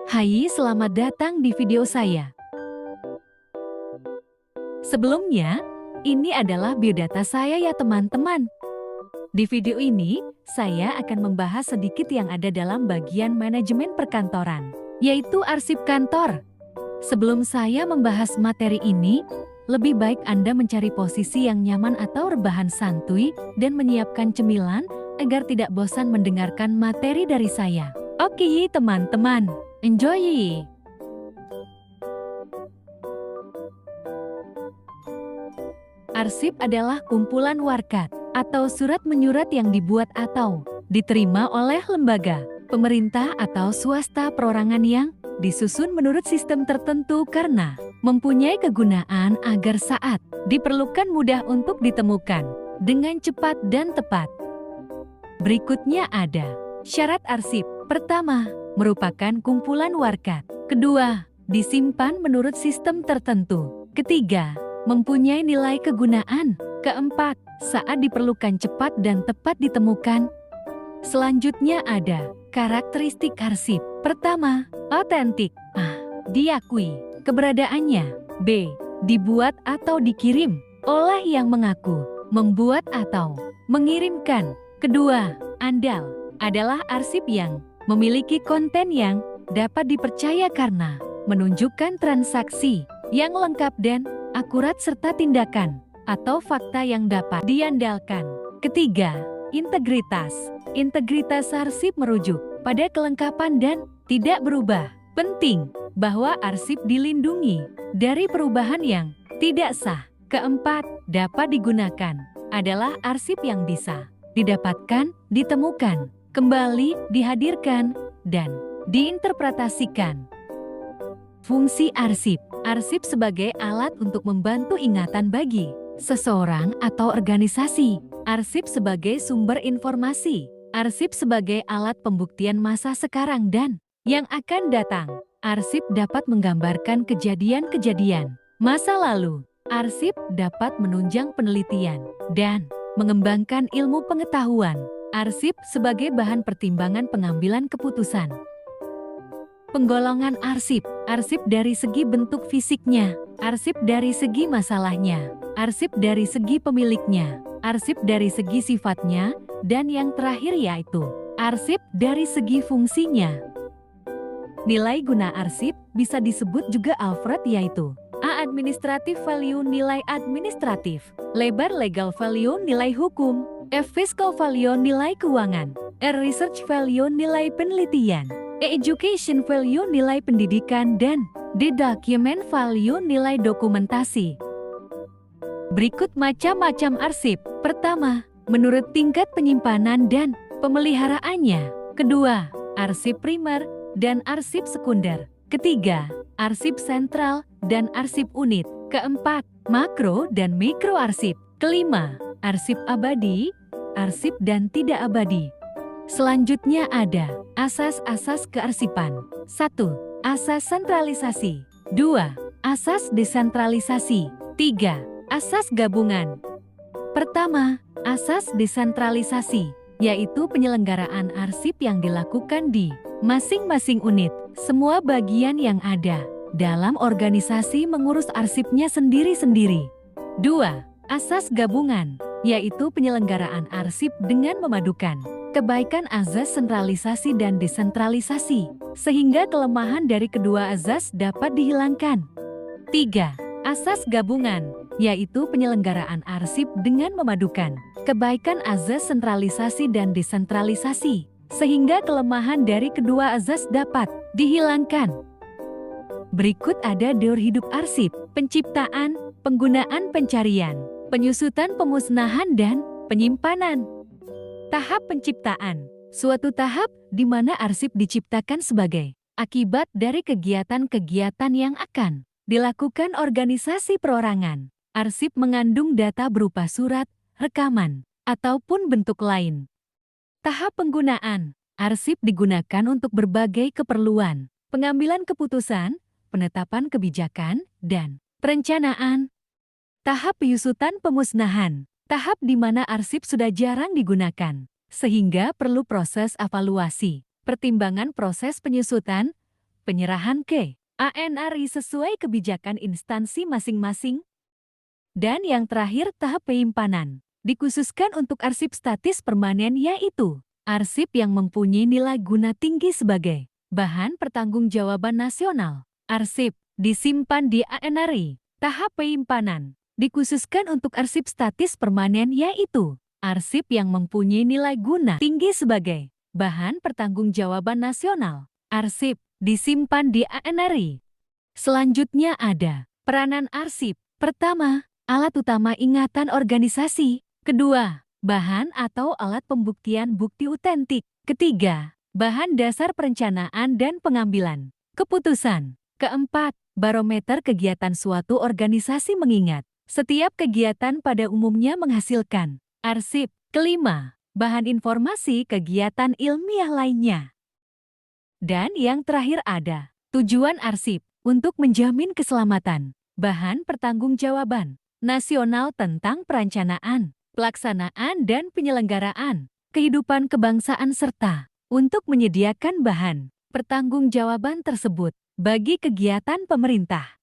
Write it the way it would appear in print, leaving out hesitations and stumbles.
Hai, selamat datang di video saya. Sebelumnya, ini adalah biodata saya ya teman-teman. Di video ini, saya akan membahas sedikit yang ada dalam bagian manajemen perkantoran, yaitu arsip kantor. Sebelum saya membahas materi ini, lebih baik Anda mencari posisi yang nyaman atau rebahan santuy dan menyiapkan cemilan agar tidak bosan mendengarkan materi dari saya. Oke teman-teman, enjoy! Arsip adalah kumpulan warkat atau surat menyurat yang dibuat atau diterima oleh lembaga, pemerintah atau swasta perorangan yang disusun menurut sistem tertentu karena mempunyai kegunaan agar saat diperlukan mudah untuk ditemukan dengan cepat dan tepat. Berikutnya ada syarat arsip. Pertama, merupakan kumpulan warkat. Kedua, disimpan menurut sistem tertentu. Ketiga, mempunyai nilai kegunaan. Keempat, saat diperlukan cepat dan tepat ditemukan. Selanjutnya ada karakteristik arsip. Pertama, otentik. A. Diakui keberadaannya. B. Dibuat atau dikirim oleh yang mengaku, membuat atau mengirimkan. Kedua, andal adalah arsip yang memiliki konten yang dapat dipercaya karena menunjukkan transaksi yang lengkap dan akurat serta tindakan atau fakta yang dapat diandalkan. Ketiga, integritas. Integritas arsip merujuk pada kelengkapan dan tidak berubah. Penting bahwa arsip dilindungi dari perubahan yang tidak sah. Keempat, dapat digunakan adalah arsip yang bisa didapatkan, ditemukan, kembali, dihadirkan, dan diinterpretasikan. Fungsi arsip. Arsip sebagai alat untuk membantu ingatan bagi seseorang atau organisasi. Arsip sebagai sumber informasi. Arsip sebagai alat pembuktian masa sekarang dan yang akan datang. Arsip dapat menggambarkan kejadian-kejadian masa lalu. Arsip dapat menunjang penelitian dan mengembangkan ilmu pengetahuan. Arsip sebagai bahan pertimbangan pengambilan keputusan. Penggolongan arsip. Arsip dari segi bentuk fisiknya, arsip dari segi masalahnya, arsip dari segi pemiliknya, arsip dari segi sifatnya, dan yang terakhir yaitu arsip dari segi fungsinya. Nilai guna arsip bisa disebut juga Alfred yaitu A. Administrative value nilai administratif, lebar legal value nilai hukum, F. Fiscal value nilai keuangan, R. Research value nilai penelitian, E. Education value nilai pendidikan dan D. Document value nilai dokumentasi. Berikut macam-macam arsip. Pertama, menurut tingkat penyimpanan dan pemeliharaannya. Kedua, arsip primer dan arsip sekunder. Ketiga, arsip sentral dan arsip unit. Keempat, makro dan mikro arsip. Kelima, arsip abadi, arsip dan tidak abadi. Selanjutnya ada asas-asas kearsipan. 1. Asas sentralisasi. 2. Asas desentralisasi. 3. Asas gabungan. Pertama, asas desentralisasi, yaitu penyelenggaraan arsip yang dilakukan di masing-masing unit. Semua bagian yang ada dalam organisasi mengurus arsipnya sendiri-sendiri. 2. Asas gabungan, yaitu penyelenggaraan arsip dengan memadukan kebaikan azas sentralisasi dan desentralisasi, sehingga kelemahan dari kedua azas dapat dihilangkan. 3. Asas gabungan, yaitu penyelenggaraan arsip dengan memadukan kebaikan azas sentralisasi dan desentralisasi, sehingga kelemahan dari kedua azas dapat dihilangkan. Berikut ada daur hidup arsip, penciptaan, penggunaan pencarian, penyusutan pemusnahan dan penyimpanan. Tahap penciptaan, suatu tahap di mana arsip diciptakan sebagai akibat dari kegiatan-kegiatan yang akan dilakukan organisasi perorangan. Arsip mengandung data berupa surat, rekaman, ataupun bentuk lain. Tahap penggunaan, arsip digunakan untuk berbagai keperluan, pengambilan keputusan, penetapan kebijakan, dan perencanaan. Tahap penyusutan pemusnahan, tahap di mana arsip sudah jarang digunakan, sehingga perlu proses evaluasi, pertimbangan proses penyusutan, penyerahan ke ANRI sesuai kebijakan instansi masing-masing. Dan yang terakhir, tahap penyimpanan. Dikhususkan untuk arsip statis permanen, yaitu arsip yang mempunyai nilai guna tinggi sebagai bahan pertanggungjawaban nasional. Arsip disimpan di ANRI. Tahap penyimpanan dikhususkan untuk arsip statis permanen, yaitu arsip yang mempunyai nilai guna tinggi sebagai bahan pertanggungjawaban nasional. Arsip disimpan di ANRI. Selanjutnya ada peranan arsip. Pertama, alat utama ingatan organisasi. Kedua, bahan atau alat pembuktian bukti otentik. Ketiga, bahan dasar perencanaan dan pengambilan keputusan. Keempat, barometer kegiatan suatu organisasi mengingat setiap kegiatan pada umumnya menghasilkan arsip. Kelima, bahan informasi kegiatan ilmiah lainnya. Dan yang terakhir ada tujuan arsip untuk menjamin keselamatan bahan pertanggungjawaban nasional tentang perencanaan, pelaksanaan dan penyelenggaraan kehidupan kebangsaan serta untuk menyediakan bahan pertanggungjawaban tersebut bagi kegiatan pemerintah.